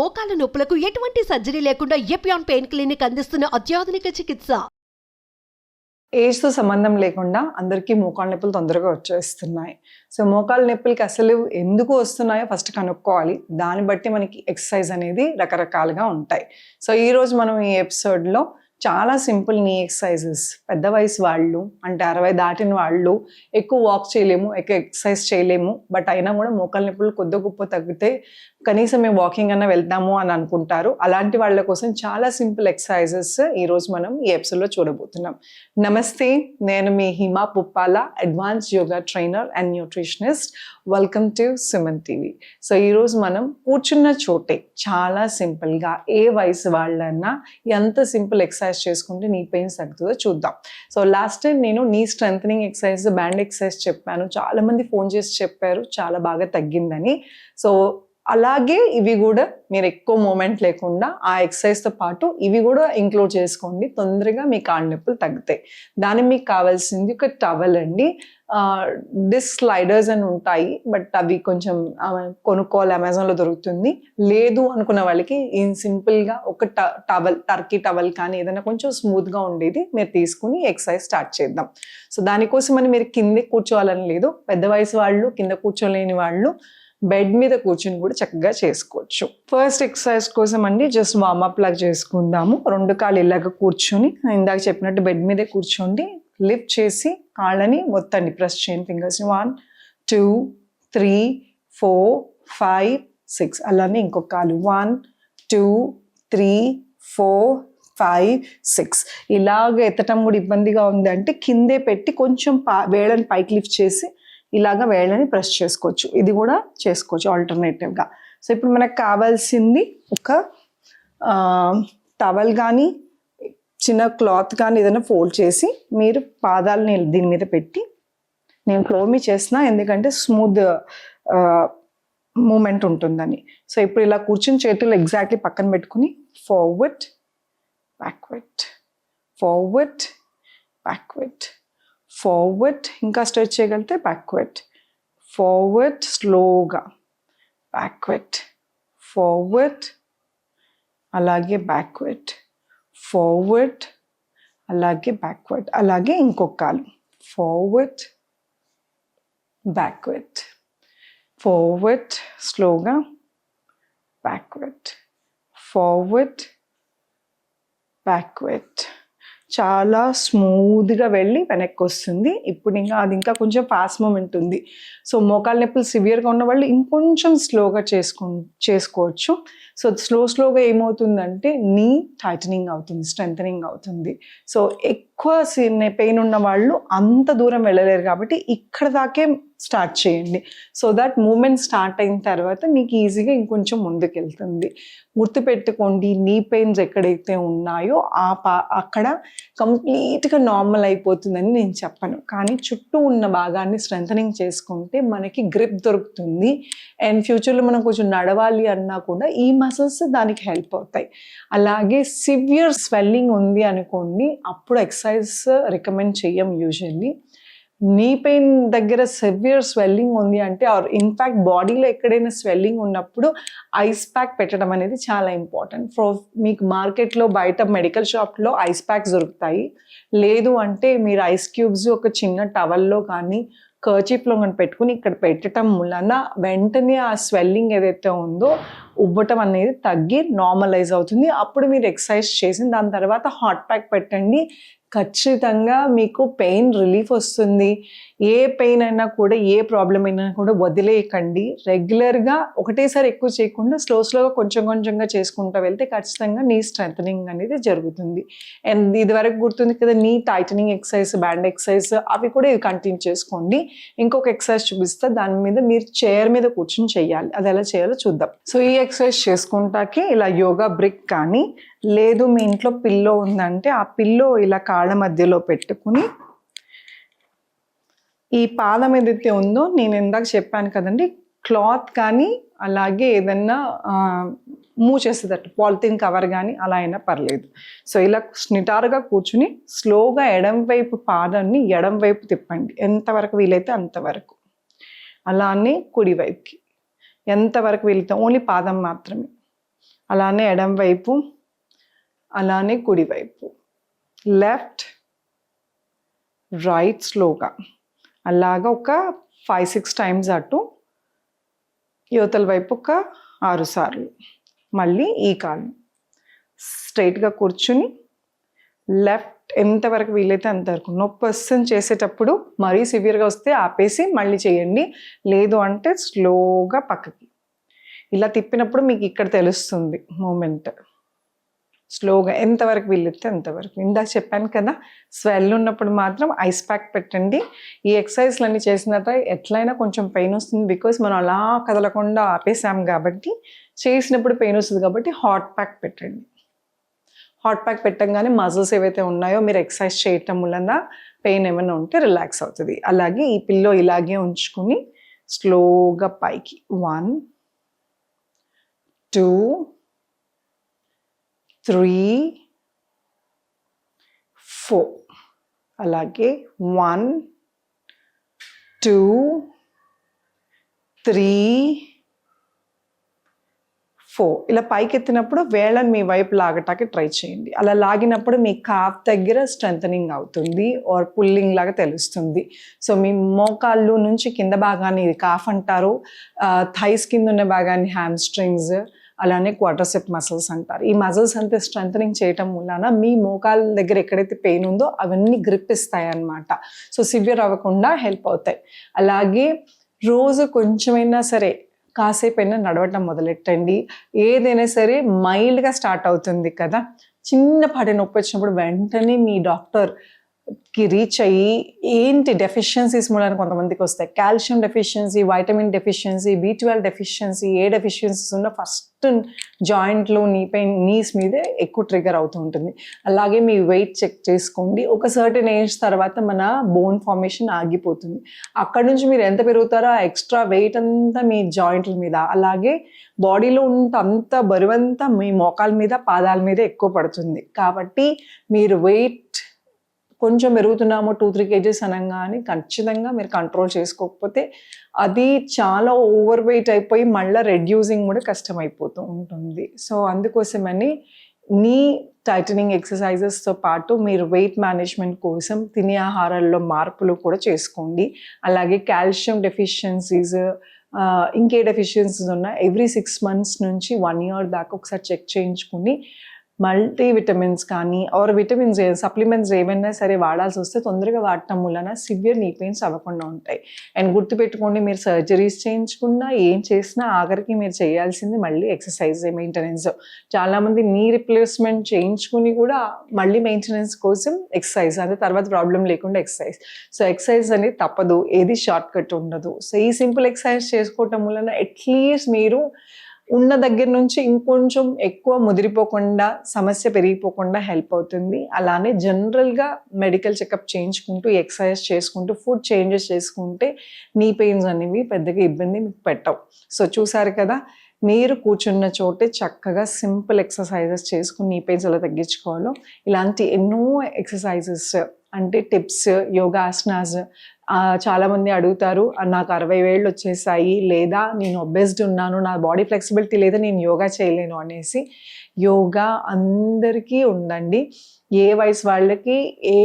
మోకాళ్ల నొప్పులకు ఎటువంటి సర్జరీ లేకుండా ఎపియాన్ పెయిన్ క్లినిక్ అందిస్తున్న అత్యాధునిక చికిత్స. ఏజ్తో సంబంధం లేకుండా అందరికీ మోకాళ్ళ నొప్పులు తొందరగా వచ్చేస్తున్నాయి. సో మోకాళ్ళ నొప్పులకి అసలు ఎందుకు వస్తున్నాయో ఫస్ట్ కనుక్కోవాలి. దాన్ని బట్టి మనకి ఎక్సర్సైజ్ అనేది రకరకాలుగా ఉంటాయి. సో ఈరోజు మనం ఈ ఎపిసోడ్లో చాలా సింపుల్ నీ ఎక్సర్సైజెస్, పెద్ద వయసు వాళ్ళు అంటే 60 దాటిన వాళ్ళు ఎక్కువ వాక్ చేయలేము, ఎక్కువ ఎక్సర్సైజ్ చేయలేము, బట్ అయినా కూడా మోకాళ్ళ నొప్పులు కొద్ది గొప్ప తగ్గితే కనీసం మేము వాకింగ్ అన్నా వెళ్తాము అని అనుకుంటారు. అలాంటి వాళ్ళ కోసం చాలా సింపుల్ ఎక్సర్సైజెస్ ఈరోజు మనం ఈ ఎపిసోడ్లో చూడబోతున్నాం. నమస్తే, నేను మీ Hima Puppala, advance yoga trainer and nutritionist. Welcome to Suman TV. So ఈరోజు మనం కూర్చున్న చోటే చాలా సింపుల్గా ఏ వయసు వాళ్ళన్నా ఎంత సింపుల్ ఎక్సర్సైజ్ చేసుకుంటే నీ పెయిన్స్ తగ్గుతుందో చూద్దాం. సో లాస్ట్ టైం నేను నీ స్ట్రెంథనింగ్ ఎక్సర్సైజ్, బ్యాండ్ ఎక్సర్సైజ్ చెప్పాను. చాలా మంది ఫోన్ చేసి చెప్పారు చాలా బాగా తగ్గిందని. సో అలాగే ఇవి కూడా మీరు ఎక్కువ మూమెంట్ లేకుండా ఆ ఎక్సర్సైజ్తో పాటు ఇవి కూడా ఇంక్లూడ్ చేసుకోండి. తొందరగా మీ కాళ్ళ నొప్పులు తగ్గుతాయి. దానికి మీకు కావాల్సింది ఒక టవల్ అండి. డిస్క్ స్లైడర్స్ అని ఉంటాయి, బట్ అవి కొంచెం కొనుక్కోవాలి, అమెజాన్లో దొరుకుతుంది. లేదు అనుకున్న వాళ్ళకి సింపుల్గా ఒక టవల్, టర్కీ టవల్ కానీ ఏదైనా కొంచెం స్మూత్గా ఉండేది మీరు తీసుకుని ఎక్సర్సైజ్ స్టార్ట్ చేద్దాం. సో దానికోసం అని మీరు కింద కూర్చోవాలని లేదు. పెద్ద వయసు వాళ్ళు, కింద కూర్చోలేని వాళ్ళు బెడ్ మీద కూర్చుని కూడా చక్కగా చేసుకోవచ్చు. ఫస్ట్ ఎక్సర్సైజ్ కోసం అండి జస్ట్ వార్మప్ లాగా చేసుకుందాము. 2 కాళ్ళు ఇలాగ కూర్చొని, ఇందాక చెప్పినట్టు బెడ్ మీదే కూర్చోండి. లిఫ్ట్ చేసి కాళ్ళని మొత్తాన్ని ప్రెస్ చేయండి, ఫింగర్స్ని. 1 2 3 4 5 6. అలానే ఇంకొక కాలు 1 2 3 4 5 6. ఇలాగ ఎత్తటం కూడా ఇబ్బందిగా ఉంది అంటే కిందే పెట్టి కొంచెం వేళ్ళని పైకి లిఫ్ట్ చేసి ఇలాగ వేళ్ళని ప్రెస్ చేసుకోవచ్చు. ఇది కూడా చేసుకోవచ్చు ఆల్టర్నేటివ్గా. సో ఇప్పుడు మనకు కావాల్సింది ఒక టవల్ కానీ చిన్న క్లాత్ కానీ ఏదైనా ఫోల్డ్ చేసి మీరు పాదాలని దీని మీద పెట్టి, నేను ఫ్లోర్ మీద చేస్తున్నా ఎందుకంటే స్మూత్ మూమెంట్ ఉంటుందని. సో ఇప్పుడు ఇలా కూర్చుని చేతులు ఎగ్జాక్ట్లీ పక్కన పెట్టుకుని forward backward, forward backward, forward, ఇంకా స్ట్రెచ్ చేయగలిగితే బ్యాక్వర్డ్, ఫార్వర్డ్ స్లోగా, బ్యాక్వర్డ్, ఫార్వర్డ్, అలాగే బ్యాక్వర్డ్, ఫార్వర్డ్, అలాగే బ్యాక్వర్డ్, అలాగే ఇంకొక కాలు ఫార్వర్డ్ బ్యాక్వర్డ్, ఫార్వర్డ్ స్లోగా, బ్యాక్వర్డ్, ఫార్వర్డ్ బ్యాక్వర్డ్. చాలా స్మూత్గా వెళ్ళి వెనక్కి వస్తుంది. ఇప్పుడు అది ఇంకా కొంచెం ఫాస్ట్ మూమెంట్ ఉంది. సో మోకాళ్ళ నొప్పులు సివియర్గా ఉన్న వాళ్ళు ఇంకొంచెం స్లోగా చేసుకోవచ్చు. సో స్లోగా ఏమవుతుందంటే నీ టైటనింగ్ అవుతుంది, స్ట్రెంథనింగ్ అవుతుంది. సో ఎక్కువ పెయిన్ ఉన్న వాళ్ళు అంత దూరం వెళ్ళలేరు కాబట్టి ఇక్కడ దాకే స్టార్ట్ చేయండి. సో దట్ మూమెంట్ స్టార్ట్ అయిన తర్వాత మీకు ఈజీగా ఇంకొంచెం ముందుకెళ్తుంది. గుర్తుపెట్టుకోండి, నీ పెయిన్స్ ఎక్కడైతే ఉన్నాయో అక్కడ కంప్లీట్గా నార్మల్ అయిపోతుందని నేను చెప్పను, కానీ చుట్టూ ఉన్న భాగాన్ని స్ట్రెంథనింగ్ చేసుకుంటే మనకి గ్రిప్ దొరుకుతుంది. అండ్ ఫ్యూచర్లో మనం కొంచెం నడవాలి అన్నా కూడా ఈ మసిల్స్ దానికి హెల్ప్ అవుతాయి. అలాగే సివియర్ స్వెల్లింగ్ ఉంది అనుకోండి, అప్పుడు ఎక్సర్సైజ్ రికమెండ్ చెయ్యం యూజువల్లీ. నీ పెయిన్ దగ్గర సివియర్ స్వెల్లింగ్ ఉంది అంటే, ఆర్ ఇన్ఫ్యాక్ట్ బాడీలో ఎక్కడైనా స్వెల్లింగ్ ఉన్నప్పుడు ఐస్ ప్యాక్ పెట్టడం అనేది చాలా ఇంపార్టెంట్. మీకు మార్కెట్లో బయట మెడికల్ షాప్లో ఐస్ ప్యాక్స్ దొరుకుతాయి. లేదు అంటే మీరు ఐస్ క్యూబ్స్ ఒక చిన్న టవల్లో కానీ కర్చీఫ్లో కానీ పెట్టుకుని ఇక్కడ పెట్టడం వలన వెంటనే ఆ స్వెల్లింగ్ ఏదైతే ఉందో ఉబ్బటం అనేది తగ్గి నార్మలైజ్ అవుతుంది. అప్పుడు మీరు ఎక్సర్సైజ్ చేసి దాని తర్వాత హాట్ ప్యాక్ పెట్టండి. ఖచ్చితంగా మీకు పెయిన్ రిలీఫ్ వస్తుంది. ఏ పెయిన్ అయినా కూడా, ఏ ప్రాబ్లం అయినా కూడా వదిలేయకండి. రెగ్యులర్గా ఒకటేసారి ఎక్కువ చేయకుండా స్లోగా కొంచెంగా చేసుకుంటూ వెళ్తే ఖచ్చితంగా నీ స్ట్రెంథనింగ్ అనేది జరుగుతుంది. అండ్ ఇది వరకు గుర్తుంది కదా, నీ టైటనింగ్ ఎక్సర్సైజ్, బ్యాండ్ ఎక్సర్సైజ్, అవి కూడా ఇవి కంటిన్యూ చేసుకోండి. ఇంకొక ఎక్సర్సైజ్ చూపిస్తే దాని మీద మీరు చైర్ మీద కూర్చొని చేయాలి. అది ఎలా చేయాలో చూద్దాం. సో ఈ ఎక్సర్సైజ్ చేసుకుంటాకి ఇలా యోగా బ్రిక్ కానీ, లేదు మీ ఇంట్లో పిల్లో ఉందంటే ఆ పిల్లో ఇలా కాళ్ళ మధ్యలో పెట్టుకుని, ఈ పాదం ఏదైతే ఉందో నేను ఇందాక చెప్పాను కదండి, క్లాత్ కానీ అలాగే ఏదన్నా మూవ్ చేసేటట్టు పాలిథిన్ కవర్ కానీ అలా అయినా పర్లేదు. సో ఇలా నిటారుగా కూర్చుని స్లోగా ఎడం వైపు పాదాన్ని ఎడం వైపు తిప్పండి, ఎంతవరకు వీలైతే అంతవరకు. అలానే కుడి వైపుకి ఎంతవరకు వీలైతే, ఓన్లీ పాదం మాత్రమే. అలానే ఎడం వైపు, అలానే కుడివైపు, లెఫ్ట్ రైట్ స్లోగా, అలాగా ఒక 5-6 టైమ్స్ అటు, యువతల వైపు ఒక 6 సార్లు. మళ్ళీ ఈ కాలు స్ట్రైట్గా కూర్చుని లెఫ్ట్ ఎంతవరకు వీలైతే అంతవరకు. నొప్పి వస్తుంది చేసేటప్పుడు, మరీ సివియర్గా వస్తే ఆపేసి మళ్ళీ చేయండి, లేదు అంటే స్లోగా పక్కకి. ఇలా తిప్పినప్పుడు మీకు ఇక్కడ తెలుస్తుంది మూమెంట్. స్లోగా ఎంతవరకు వీలైతే అంతవరకు. ఇందాక చెప్పాను కదా, స్వెల్ ఉన్నప్పుడు మాత్రం ఐస్ ప్యాక్ పెట్టండి. ఈ ఎక్సర్సైజ్లన్నీ చేసిన తర్వాత ఎట్లయినా కొంచెం పెయిన్ వస్తుంది, బికాస్ మనం అలా కదలకుండా ఆపేసాం కాబట్టి, చేసినప్పుడు పెయిన్ వస్తుంది కాబట్టి హాట్ ప్యాక్ పెట్టండి. హాట్ ప్యాక్ పెట్టంగానే మజిల్స్ ఏవైతే ఉన్నాయో మీరు ఎక్సర్సైజ్ చేయటం వలన పెయిన్ ఏమైనా ఉంటే రిలాక్స్ అవుతుంది. అలాగే ఈ పిల్లో ఇలాగే ఉంచుకుని స్లోగా పైకి 1 2 3 4, అలాగే 1 2 3 4. ఇలా పైకి ఎత్తినప్పుడు వేళ్ళని మీ వైపు లాగటానికి ట్రై చేయండి. అలా లాగినప్పుడు మీ కాఫ్ దగ్గర స్ట్రెంథనింగ్ అవుతుంది ఆర్ పుల్లింగ్ లాగా తెలుస్తుంది. సో మీ మోకాళ్ళు నుంచి కింద భాగాన్ని ఇది కాఫ్ అంటారు, థైస్ కింద ఉన్న భాగాన్ని హ్యామ్స్ట్రింగ్స్, అలానే క్వాడ్రిసెప్ మసిల్స్ అంటారు. ఈ మసిల్స్ అంతా స్ట్రెంథనింగ్ చేయటం వలన మీ మోకాళ్ళ దగ్గర ఎక్కడైతే పెయిన్ ఉందో అవన్నీ గ్రిప్ ఇస్తాయి అన్నమాట. సో సివియర్ అవ్వకుండా హెల్ప్ అవుతాయి. అలాగే రోజు కొంచెమైనా సరే కాసేపైనా నడవటం మొదలెట్టండి. ఏదైనా సరే మైల్డ్గా స్టార్ట్ అవుతుంది కదా, చిన్నపాటి నొప్పి వచ్చినప్పుడు వెంటనే మీ డాక్టర్కి రీచ్ అయ్యి ఏంటి డెఫిషియన్సీస్ మూలాన కొంతమందికి వస్తాయి. Calcium deficiency, vitamin deficiency, B12 deficiency, ఏ డెఫిషియన్సీస్ ఉన్న ఫస్ట్ జాయింట్లో నీస్ మీదే ఎక్కువ ట్రిగర్ అవుతూ ఉంటుంది. అలాగే మీ వెయిట్ చెక్ చేసుకోండి. ఒక సర్టెన్ ఏజ్ తర్వాత మన బోన్ ఫార్మేషన్ ఆగిపోతుంది. అక్కడ నుంచి మీరు ఎంత పెరుగుతారో ఆ ఎక్స్ట్రా వెయిట్ అంతా మీ జాయింట్ల మీద, అలాగే బాడీలో అంత బరువంతా మీ మోకాల మీద, పాదాల మీద ఎక్కువ పడుతుంది. కాబట్టి మీరు వెయిట్ కొంచెం పెరుగుతున్నామో 2-3 kgs అనగానే ఖచ్చితంగా మీరు కంట్రోల్ చేసుకోకపోతే అది చాలా ఓవర్ వెయిట్ అయిపోయి మళ్ళీ రెడ్యూసింగ్ కూడా కష్టమైపోతూ ఉంటుంది. సో అందుకోసమని నీ టైటనింగ్ ఎక్సర్సైజెస్తో పాటు మీరు వెయిట్ మేనేజ్మెంట్ కోసం తినే ఆహారాల్లో మార్పులు కూడా చేసుకోండి. అలాగే కాల్షియం డెఫిషియన్సీస్, ఇంకే డెఫిషియన్సీస్ ఉన్నా ఎవ్రీ 6 months నుంచి 1 year దాకా ఒకసారి చెక్ చేయించుకుని మల్టీ విటమిన్స్ కానీ ఆర్ విటమిన్స్ సప్లిమెంట్స్ ఏమైనా సరే వాడాల్సి వస్తే తొందరగా వాడటం వలన సివియర్ నీ పెయిన్స్ అవ్వకుండా ఉంటాయి. అండ్ గుర్తుపెట్టుకోండి, మీరు సర్జరీస్ చేయించుకున్నా ఏం చేసినా ఆఖరికి మీరు చేయాల్సింది మళ్ళీ ఎక్సర్సైజ్ మెయింటెనెన్స్. చాలామంది నీ రిప్లేస్మెంట్ చేయించుకుని కూడా మళ్ళీ మెయింటెనెన్స్ కోసం ఎక్సర్సైజ్, అంటే తర్వాత ప్రాబ్లం లేకుండా ఎక్సర్సైజ్. సో ఎక్సర్సైజ్ అనేది తప్పదు, ఏది షార్ట్ కట్ ఉండదు. సో ఈ సింపుల్ ఎక్సర్సైజ్ చేసుకోవటం వలన అట్లీస్ట్ మీరు ఉన్న దగ్గర నుంచి ఇంకొంచెం ఎక్కువ ముదిరిపోకుండా, సమస్య పెరిగిపోకుండా హెల్ప్ అవుతుంది. అలానే జనరల్గా మెడికల్ చెకప్ చేయించుకుంటూ, ఎక్సర్సైజ్ చేసుకుంటూ, ఫుడ్ చేంజెస్ చేసుకుంటే నీ పెయిన్స్ అనేవి పెద్దగా ఇబ్బంది మీకు పెట్టవు. సో చూసారు కదా, మీరు కూర్చున్న చోటే చక్కగా సింపుల్ ఎక్సర్సైజెస్ చేసుకుని నీ పెయిన్స్ ఎలా తగ్గించుకోవాలో, ఇలాంటి ఎన్నో ఎక్సర్సైజెస్ అంటే టిప్స్, యోగా ఆసనాస్. చాలామంది అడుగుతారు, నాకు 60 ఏళ్ళు వచ్చేసాయి, లేదా నేను ఒబెస్డ్ ఉన్నాను, నా బాడీ ఫ్లెక్సిబిలిటీ లేదా, నేను యోగా చేయలేను అనేసి. యోగా అందరికీ ఉందండి. ఏ వయసు వాళ్ళకి, ఏ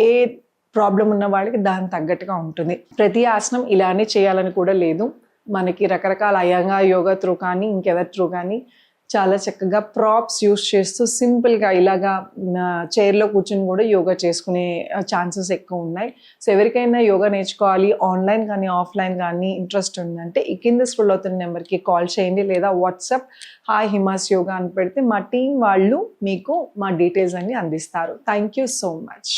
ప్రాబ్లం ఉన్న వాళ్ళకి దానికి తగ్గట్టుగా ఉంటుంది. ప్రతి ఆసనం ఇలానే చేయాలని కూడా లేదు. మనకి రకరకాల అయంగా యోగా త్రూ కానీ ఇంకెవరి త్రూ కానీ చాలా చక్కగా ప్రాప్స్ యూస్ చేస్తూ సింపుల్గా ఇలాగా చైర్లో కూర్చొని కూడా యోగా చేసుకునే ఛాన్సెస్ ఎక్కువ ఉన్నాయి. సో ఎవరికైనా యోగా నేర్చుకోవాలి, ఆన్లైన్ కానీ ఆఫ్లైన్ కానీ ఇంట్రెస్ట్ ఉందంటే ఈ కింద స్క్రోల్ అవుతున్న నెంబర్కి కాల్ చేయండి, లేదా వాట్సాప్ హాయ్ హిమాస్ యోగా అని పెడితే మా టీం వాళ్ళు మీకు మా డీటెయిల్స్ అన్ని అందిస్తారు. Thank you so much.